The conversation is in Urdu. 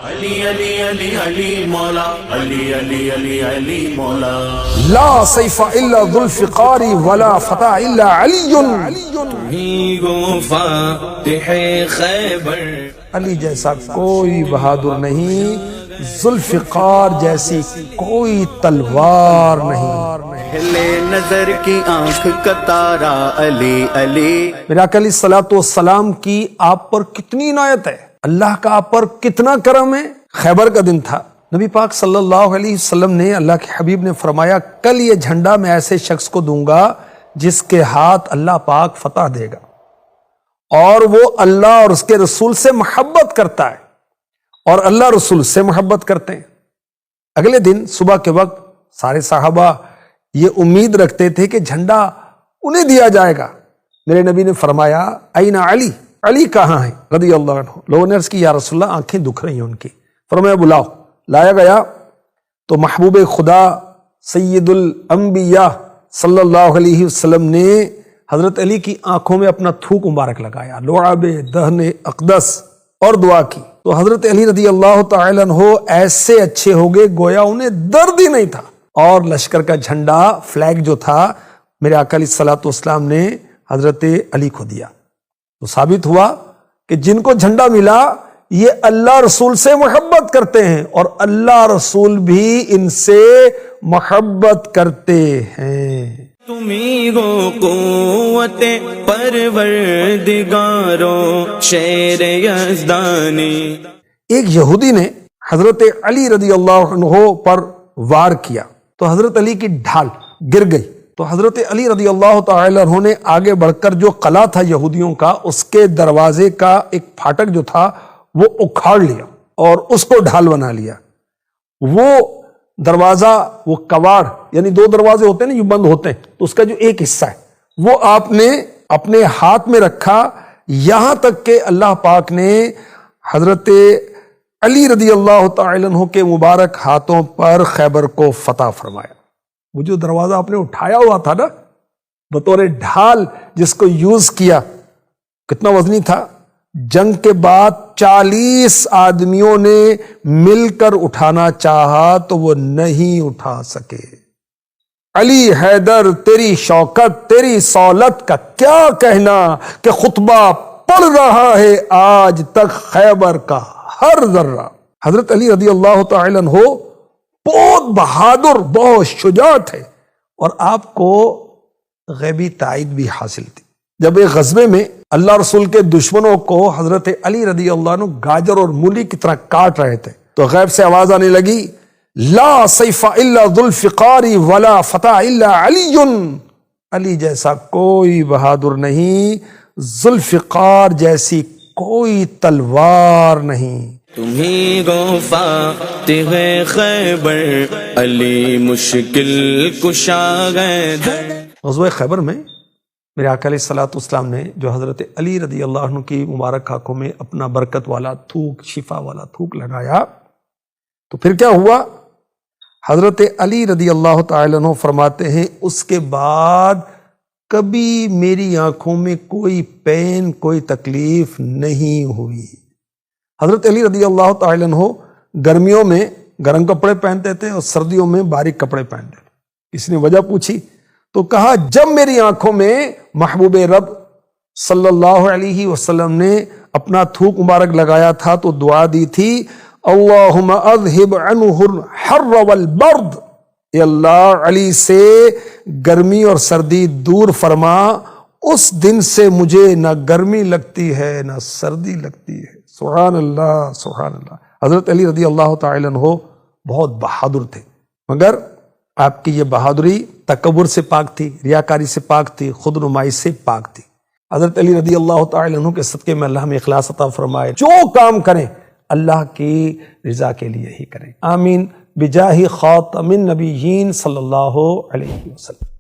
علی علی علی علی مولا، علی علی علی علی مولا، لا سیف الا ذو الفقار ولا فتح الا علی ہی گو فاتح خیبر، علی جیسا کوئی بہادر نہیں، ذوالفقار جیسی کوئی تلوار نہیں۔ پہلے نظر کی آنکھ کا تارا علی علی۔ میرے آقا علیہ الصلوۃ والسلام کی آپ پر کتنی عنایت ہے، اللہ کا آپ پر کتنا کرم ہے۔ خیبر کا دن تھا، نبی پاک صلی اللہ علیہ وسلم نے، اللہ کے حبیب نے فرمایا کل یہ جھنڈا میں ایسے شخص کو دوں گا جس کے ہاتھ اللہ پاک فتح دے گا، اور وہ اللہ اور اس کے رسول سے محبت کرتا ہے اور اللہ رسول سے محبت کرتے ہیں۔ اگلے دن صبح کے وقت سارے صحابہ یہ امید رکھتے تھے کہ جھنڈا انہیں دیا جائے گا۔ میرے نبی نے فرمایا این علی، علی کہاں ہے رضی اللہ عنہ۔ لوگوں نے عرض کی یا رسول اللہ آنکھیں دکھ رہی ہیں ان کی۔ فرمایا بلاؤ۔ لایا گیا تو محبوب خدا سید الانبیاء صلی اللہ علیہ وسلم نے حضرت علی کی آنکھوں میں اپنا تھوک مبارک لگایا، لعاب دہن اقدس، اور دعا کی تو حضرت علی رضی اللہ تعالی عنہ ایسے اچھے ہو گئے گویا انہیں درد ہی نہیں تھا، اور لشکر کا جھنڈا فلیگ جو تھا میرے آقا علیہ الصلوۃ والسلام نے حضرت علی کو دیا۔ تو ثابت ہوا کہ جن کو جھنڈا ملا یہ اللہ رسول سے محبت کرتے ہیں اور اللہ رسول بھی ان سے محبت کرتے ہیں۔ تمہیں ہو قوت پروردگارو شیر یزدانی۔ ایک یہودی نے حضرت علی رضی اللہ عنہ پر وار کیا تو حضرت علی کی ڈھال گر گئی، تو حضرت علی رضی اللہ تعالی عنہ نے آگے بڑھ کر جو قلعہ تھا یہودیوں کا، اس کے دروازے کا ایک پھاٹک جو تھا وہ اکھاڑ لیا اور اس کو ڈھال بنا لیا۔ وہ دروازہ، وہ کواڑ، یعنی دو دروازے ہوتے ہیں نا، یہ بند ہوتے ہیں، تو اس کا جو ایک حصہ ہے وہ آپ نے اپنے ہاتھ میں رکھا، یہاں تک کہ اللہ پاک نے حضرت علی رضی اللہ تعالی عنہ کے مبارک ہاتھوں پر خیبر کو فتح فرمایا۔ وہ جو دروازہ آپ نے اٹھایا ہوا تھا نا بطور ڈھال جس کو یوز کیا، کتنا وزنی تھا، جنگ کے بعد 40 آدمیوں نے مل کر اٹھانا چاہا تو وہ نہیں اٹھا سکے۔ علی حیدر تیری شوکت تیری سولت کا کیا کہنا کہ خطبہ پڑھ رہا ہے آج تک خیبر کا ہر ذرہ۔ حضرت علی رضی اللہ تعالی عنہ بہت بہادر، بہت شجاع تھے، اور آپ کو غیبی تائید بھی حاصل تھی۔ جب ایک غزوے میں اللہ رسول کے دشمنوں کو حضرت علی رضی اللہ عنہ گاجر اور مولی کی طرح کاٹ رہے تھے تو غیب سے آواز آنے لگی لا سیف الا ذو الفقار ولا فتح الا علی، علی جیسا کوئی بہادر نہیں، ذوالفقار جیسی کوئی تلوار نہیں۔ تمہیں گو فاتح خیبر، علی مشکل کشا غیدر۔ غزوہ خیبر میں میرے آقا علیہ الصلوۃ والسلام نے جو حضرت علی رضی اللہ عنہ کی مبارک آنکھوں میں اپنا برکت والا تھوک، شفا والا تھوک لگایا تو پھر کیا ہوا؟ حضرت علی رضی اللہ تعالی عنہ فرماتے ہیں اس کے بعد کبھی میری آنکھوں میں کوئی پین، کوئی تکلیف نہیں ہوئی۔ حضرت علی رضی اللہ تعالی عنہ گرمیوں میں گرم کپڑے پہنتے تھے اور سردیوں میں باریک کپڑے پہنتے تھے۔ اس نے وجہ پوچھی تو کہا جب میری آنکھوں میں محبوب رب صلی اللہ علیہ وسلم نے اپنا تھوک مبارک لگایا تھا تو دعا دی تھی اللہم اذہب عنہ الحر والبرد، اے اللہ علی سے گرمی اور سردی دور فرما، اس دن سے مجھے نہ گرمی لگتی ہے نہ سردی لگتی ہے۔ سبحان اللہ سبحان اللہ۔ حضرت علی رضی اللہ تعالی عنہ بہت بہادر تھے، مگر آپ کی یہ بہادری تکبر سے پاک تھی، ریاکاری سے پاک تھی، خود نمائی سے پاک تھی۔ حضرت علی رضی اللہ تعالی عنہ کے صدقے میں اللہ ہمیں اخلاص عطا فرمائے، جو کام کریں اللہ کی رضا کے لیے ہی کریں، آمین، بجاہ خاتم النبیین صلی اللہ علیہ وسلم۔